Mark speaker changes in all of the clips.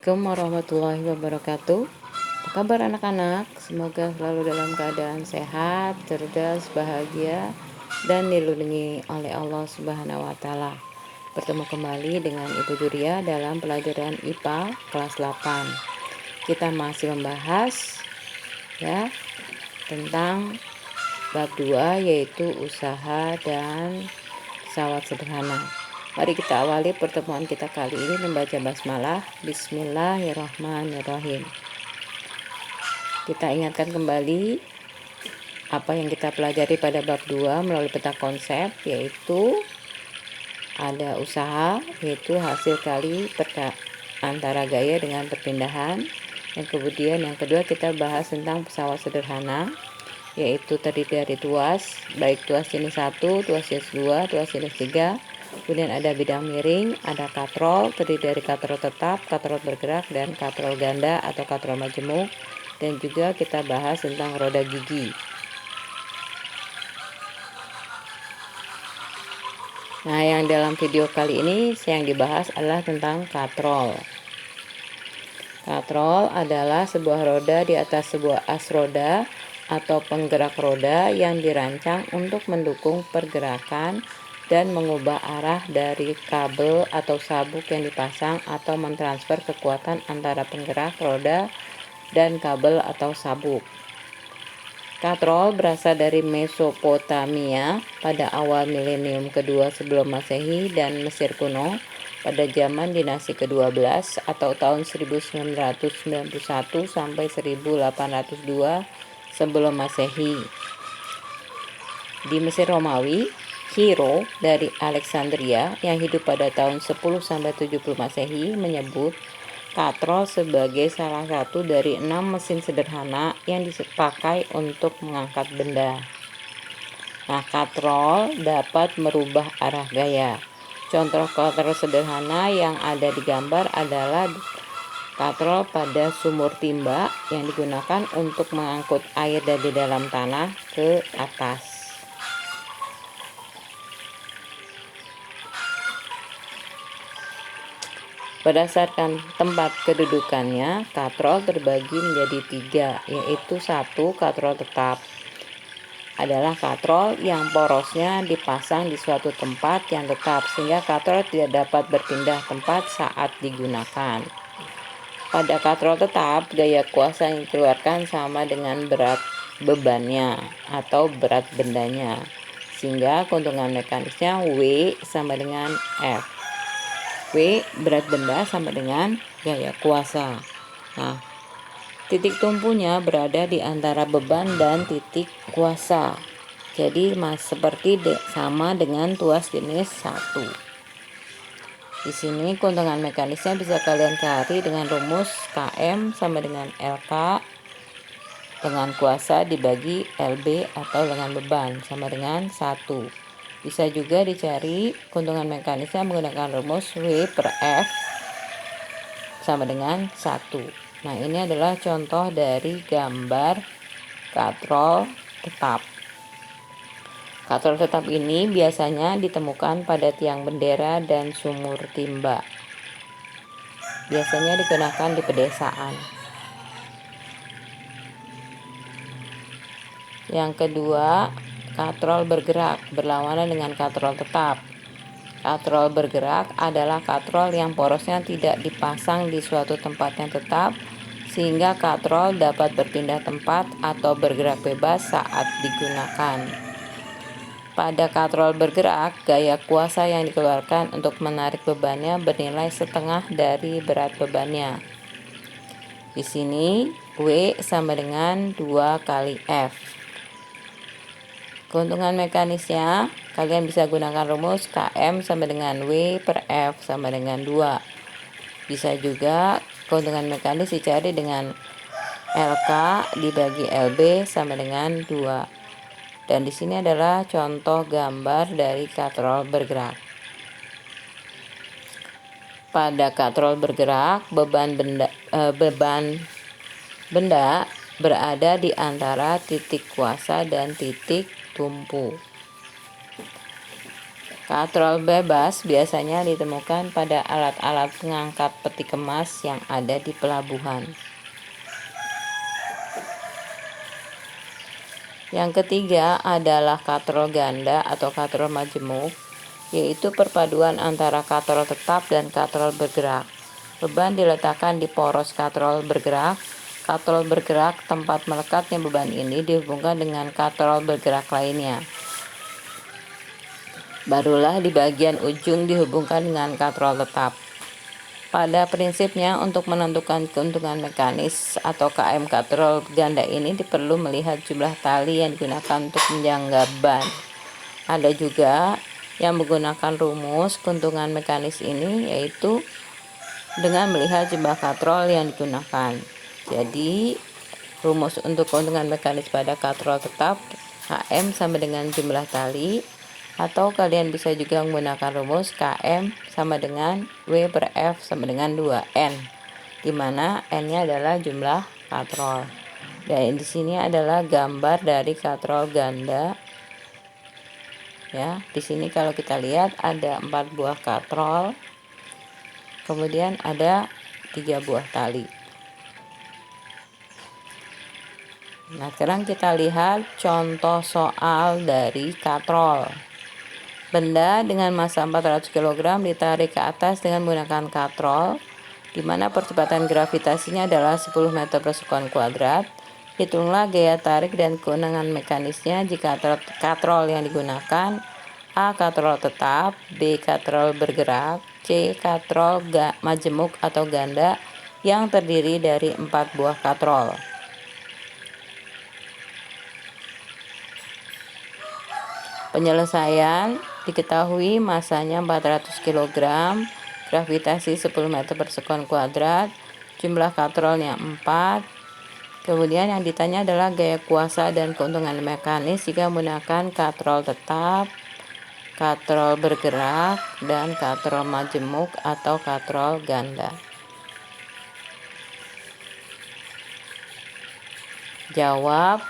Speaker 1: Assalamualaikum warahmatullahi wabarakatuh. Apa kabar anak-anak? Semoga selalu dalam keadaan sehat, cerdas, bahagia, dan dilindungi oleh Allah Subhanahu wa Ta'ala. Bertemu kembali dengan Ibu Juria dalam pelajaran IPA kelas 8. Kita masih membahas tentang bab 2, yaitu usaha dan pesawat sederhana. Mari kita awali pertemuan kita kali ini membaca basmalah. Bismillahirrahmanirrahim. Kita ingatkan kembali apa yang kita pelajari pada bab 2 melalui peta konsep, yaitu ada usaha, yaitu hasil kali antara gaya dengan perpindahan. Dan kemudian yang kedua kita bahas tentang pesawat sederhana, yaitu terdiri dari tuas, baik tuas jenis 1, tuas jenis 2, tuas jenis 3. Kemudian ada bidang miring, ada katrol, terdiri dari katrol tetap, katrol bergerak, dan katrol ganda atau katrol majemuk. Dan juga kita bahas tentang roda gigi. Nah, yang dalam video kali ini yang dibahas adalah tentang katrol. Katrol adalah sebuah roda di atas sebuah as roda atau penggerak roda yang dirancang untuk mendukung pergerakan dan mengubah arah dari kabel atau sabuk yang dipasang atau mentransfer kekuatan antara penggerak roda dan kabel atau sabuk. Katrol berasal dari Mesopotamia pada awal milenium kedua sebelum Masehi dan Mesir kuno pada zaman dinasti ke-12 atau tahun 1991 sampai 1802 sebelum Masehi. Di Mesir Romawi, Hero dari Alexandria yang hidup pada tahun 10 sampai 70 Masehi menyebut katrol sebagai salah satu dari 6 mesin sederhana yang dipakai untuk mengangkat benda. Nah, katrol dapat merubah arah gaya. Contoh katrol sederhana yang ada di gambar adalah katrol pada sumur timba yang digunakan untuk mengangkut air dari dalam tanah ke atas. Berdasarkan tempat kedudukannya, katrol terbagi menjadi 3, yaitu 1. Katrol tetap adalah katrol yang porosnya dipasang di suatu tempat yang tetap sehingga katrol tidak dapat berpindah tempat saat digunakan. Pada katrol tetap, gaya kuasa yang dikeluarkan sama dengan berat bebannya atau berat bendanya, sehingga keuntungan mekanisnya W sama dengan F. W berat benda sama dengan gaya kuasa. Nah, titik tumpunya berada di antara beban dan titik kuasa. Jadi seperti sama dengan tuas jenis 1. Di sini keuntungan mekanisnya bisa kalian cari dengan rumus Km sama dengan LK dengan kuasa dibagi LB atau dengan beban sama dengan 1. Bisa juga dicari keuntungan mekanisnya menggunakan rumus W per F sama dengan 1. Nah, ini adalah contoh dari gambar katrol tetap. Katrol tetap ini biasanya ditemukan pada tiang bendera dan sumur timba. Biasanya digunakan di pedesaan. Yang kedua, katrol bergerak berlawanan dengan katrol tetap. Katrol bergerak adalah katrol yang porosnya tidak dipasang di suatu tempat yang tetap sehingga katrol dapat berpindah tempat atau bergerak bebas saat digunakan. Pada katrol bergerak, gaya kuasa yang dikeluarkan untuk menarik bebannya bernilai setengah dari berat bebannya. Di sini W sama dengan 2 kali F. Keuntungan mekanisnya kalian bisa gunakan rumus Km sama dengan W per F sama dengan 2. Bisa juga keuntungan mekanis dicari dengan LK dibagi LB sama dengan 2. Dan di sini adalah contoh gambar dari katrol bergerak. Pada katrol bergerak, beban benda berada di antara titik kuasa dan titik tumpu. Katrol bebas biasanya ditemukan pada alat-alat pengangkat peti kemas yang ada di pelabuhan. Yang ketiga adalah katrol ganda atau katrol majemuk, yaitu perpaduan antara katrol tetap dan katrol bergerak. Beban diletakkan di poros katrol bergerak. Katrol bergerak, tempat melekatnya beban ini dihubungkan dengan katrol bergerak lainnya. Barulah di bagian ujung dihubungkan dengan katrol tetap. Pada prinsipnya, untuk menentukan keuntungan mekanis atau KM katrol ganda ini perlu melihat jumlah tali yang digunakan untuk menyangga ban. Ada juga yang menggunakan rumus keuntungan mekanis ini, yaitu dengan melihat jumlah katrol yang digunakan. Jadi rumus untuk keuntungan mekanis pada katrol tetap KM sama dengan jumlah tali, atau kalian bisa juga menggunakan rumus KM sama dengan W per F sama dengan 2N, di mana N-nya adalah jumlah katrol. Dan di sini adalah gambar dari katrol ganda. Ya, di sini kalau kita lihat ada 4 buah katrol, kemudian ada 3 buah tali. Nah, sekarang kita lihat contoh soal dari katrol. Benda dengan massa 400 kg ditarik ke atas dengan menggunakan katrol, di mana percepatan gravitasinya adalah 10 meter per sekon kuadrat. Hitunglah gaya tarik dan keuntungan mekanisnya jika katrol yang digunakan: A. Katrol tetap, B. Katrol bergerak, C. Katrol majemuk atau ganda yang terdiri dari 4 buah katrol. Penyelesaian: diketahui masanya 400 kg, gravitasi 10 meter per sekon kuadrat, jumlah katrolnya 4. Kemudian yang ditanya adalah gaya kuasa dan keuntungan mekanis jika menggunakan katrol tetap, katrol bergerak, dan katrol majemuk atau katrol ganda. Jawab: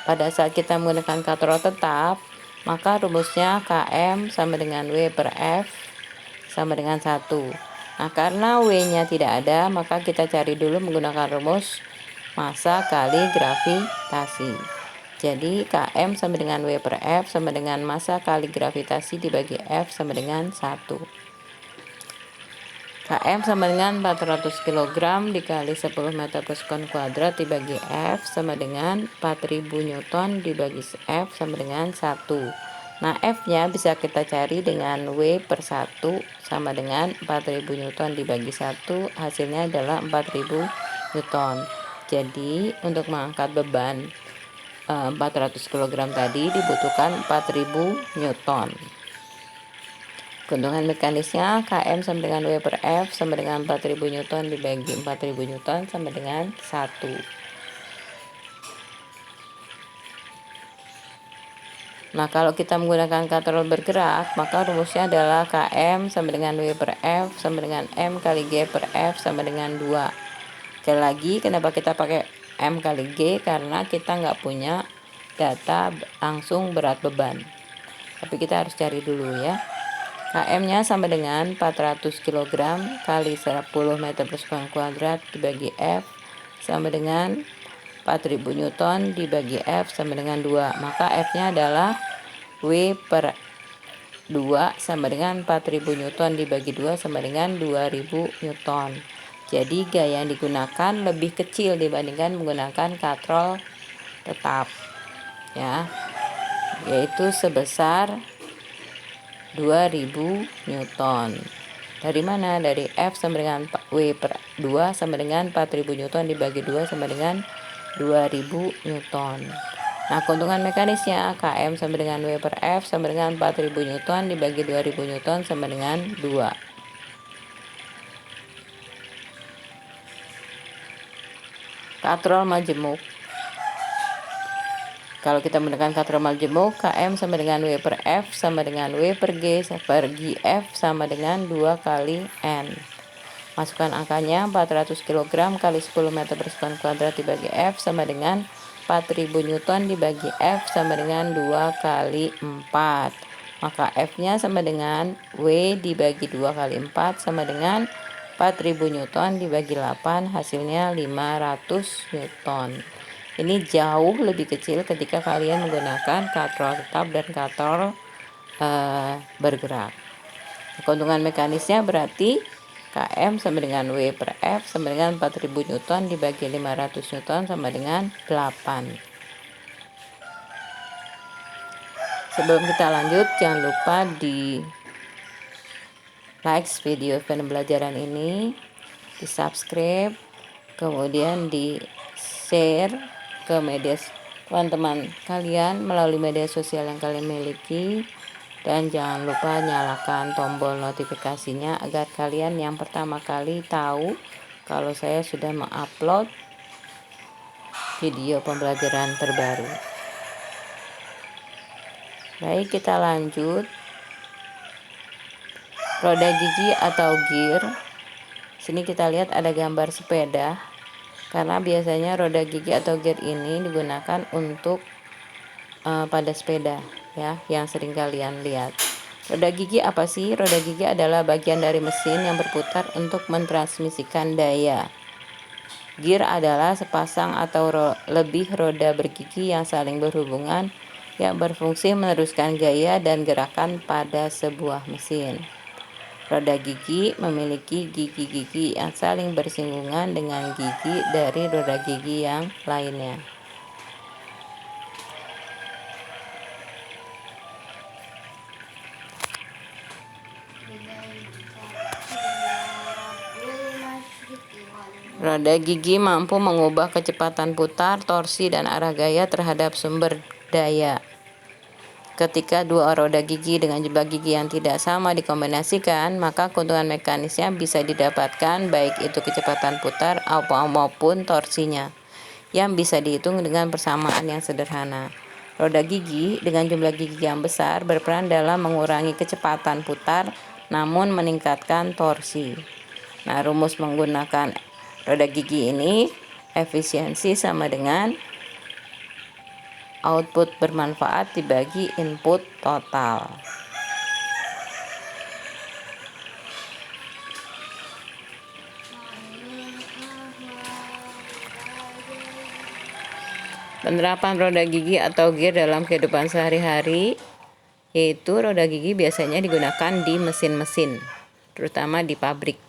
Speaker 1: pada saat kita menggunakan katrol tetap, maka rumusnya KM sama dengan W per F sama dengan 1. Nah, karena W-nya tidak ada, maka kita cari dulu menggunakan rumus massa kali gravitasi. Jadi KM sama dengan W per F sama dengan massa kali gravitasi dibagi F sama dengan 1. KM sama dengan 400 kg dikali 10 meter per sekon kuadrat dibagi F sama dengan 4000 Newton dibagi F sama dengan 1. Nah, F-nya bisa kita cari dengan W per 1 sama dengan 4000 Newton dibagi 1, hasilnya adalah 4000 Newton. Jadi untuk mengangkat beban 400 kg tadi dibutuhkan 4000 Newton. Keuntungan mekanisnya KM sama dengan W per F sama dengan 4000 Newton dibagi 4000 Newton sama dengan 1. Nah, kalau kita menggunakan katrol bergerak, maka rumusnya adalah KM sama dengan W per F sama dengan M kali G per F sama dengan 2. Sekali lagi, kenapa kita pakai M kali G? Karena kita nggak punya data langsung berat beban. Tapi kita harus cari dulu ya. KM-nya sama dengan 400 kg kali 10 meter per sekon kuadrat dibagi F sama dengan 4000 Newton dibagi F sama dengan 2. Maka F-nya adalah W per 2 sama dengan 4000 Newton dibagi 2 sama dengan 2000 Newton. Jadi gaya yang digunakan lebih kecil dibandingkan menggunakan katrol tetap, ya, yaitu sebesar 2000 Newton. Dari mana? Dari F sama dengan W per 2 sama dengan 4000 Newton dibagi 2 sama dengan 2000 Newton. Nah, keuntungan mekanisnya KM sama dengan W per F sama dengan 4000 Newton dibagi 2000 Newton sama dengan 2. Katrol majemuk. Kalau kita menggunakan katrol majemuk, KM sama dengan W per F sama dengan W per G per F sama dengan 2 kali N. Masukkan angkanya: 400 kg kali 10 meter per sekon kuadrat dibagi F sama dengan 4000 Newton dibagi F sama dengan 2 kali 4. Maka F-nya sama dengan W dibagi 2 kali 4 sama dengan 4000 Newton dibagi 8, hasilnya 500 Newton. Ini jauh lebih kecil ketika kalian menggunakan katrol tetap dan katrol bergerak. Keuntungan mekanisnya berarti Km sama dengan W per F sama dengan 4000 Newton dibagi 500 Newton sama dengan 8. Sebelum kita lanjut, jangan lupa di like video pembelajaran ini, di subscribe, kemudian di share ke media teman-teman kalian melalui media sosial yang kalian miliki, dan jangan lupa nyalakan tombol notifikasinya agar kalian yang pertama kali tahu kalau saya sudah mengupload video pembelajaran terbaru. Baik, kita lanjut. Roda gigi atau gear. Sini kita lihat ada gambar sepeda, karena biasanya roda gigi atau gear ini digunakan untuk pada sepeda ya, yang sering kalian lihat. Roda gigi apa sih? Roda gigi adalah bagian dari mesin yang berputar untuk mentransmisikan daya. Gear adalah sepasang atau lebih roda bergigi yang saling berhubungan yang berfungsi meneruskan gaya dan gerakan pada sebuah mesin. Roda gigi memiliki gigi-gigi yang saling bersinggungan dengan gigi dari roda gigi yang lainnya. Roda gigi mampu mengubah kecepatan putar, torsi, dan arah gaya terhadap sumber daya. Ketika dua roda gigi dengan jumlah gigi yang tidak sama dikombinasikan, maka keuntungan mekanisnya bisa didapatkan, baik itu kecepatan putar maupun torsinya, yang bisa dihitung dengan persamaan yang sederhana. Roda gigi dengan jumlah gigi yang besar berperan dalam mengurangi kecepatan putar namun meningkatkan torsi. Nah, rumus menggunakan roda gigi ini, efisiensi sama dengan output bermanfaat dibagi input total. Penerapan roda gigi atau gear dalam kehidupan sehari-hari, yaitu roda gigi biasanya digunakan di mesin-mesin, terutama di pabrik.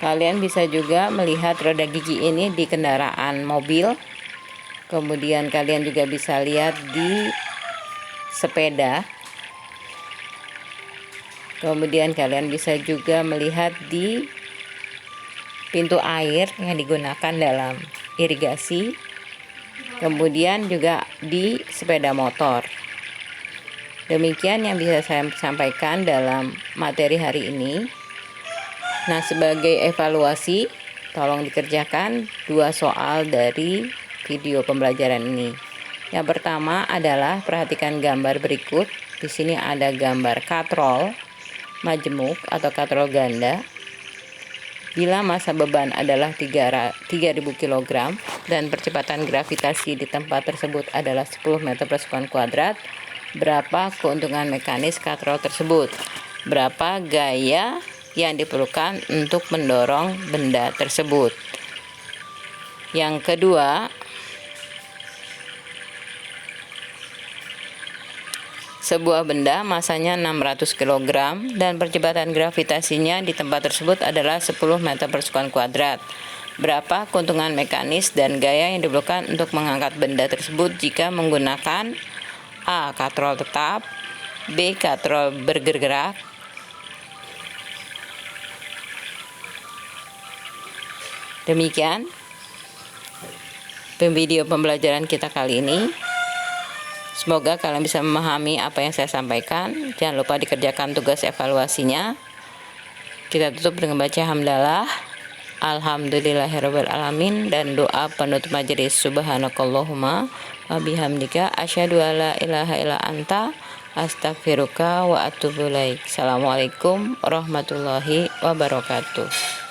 Speaker 1: Kalian bisa juga melihat roda gigi ini di kendaraan mobil. Kemudian kalian juga bisa lihat di sepeda. Kemudian kalian bisa juga melihat di pintu air yang digunakan dalam irigasi. Kemudian juga di sepeda motor. Demikian yang bisa saya sampaikan dalam materi hari ini. Nah, sebagai evaluasi, tolong dikerjakan 2 soal dari video pembelajaran ini. Yang pertama adalah perhatikan gambar berikut. Di sini ada gambar katrol majemuk atau katrol ganda. Bila massa beban adalah 3000 kg dan percepatan gravitasi di tempat tersebut adalah 10 meter per sekon kuadrat, berapa keuntungan mekanis katrol tersebut? Berapa gaya yang diperlukan untuk mendorong benda tersebut? Yang kedua, sebuah benda masanya 600 kg dan percepatan gravitasinya di tempat tersebut adalah 10 meter per sekon kuadrat. Berapa keuntungan mekanis dan gaya yang diperlukan untuk mengangkat benda tersebut jika menggunakan A. Katrol tetap, B. Katrol bergerak, Demikian video pembelajaran kita kali ini. Semoga kalian bisa memahami apa yang saya sampaikan. Jangan lupa dikerjakan tugas evaluasinya. Kita tutup dengan baca hamdalah, alhamdulillahirabbil alamin, dan doa penutup majelis. Subhanakallahumma wa bihamdika asyhadu alla ilaha illa anta astaghfiruka wa atubu ilaik. Assalamualaikum warahmatullahi wabarakatuh.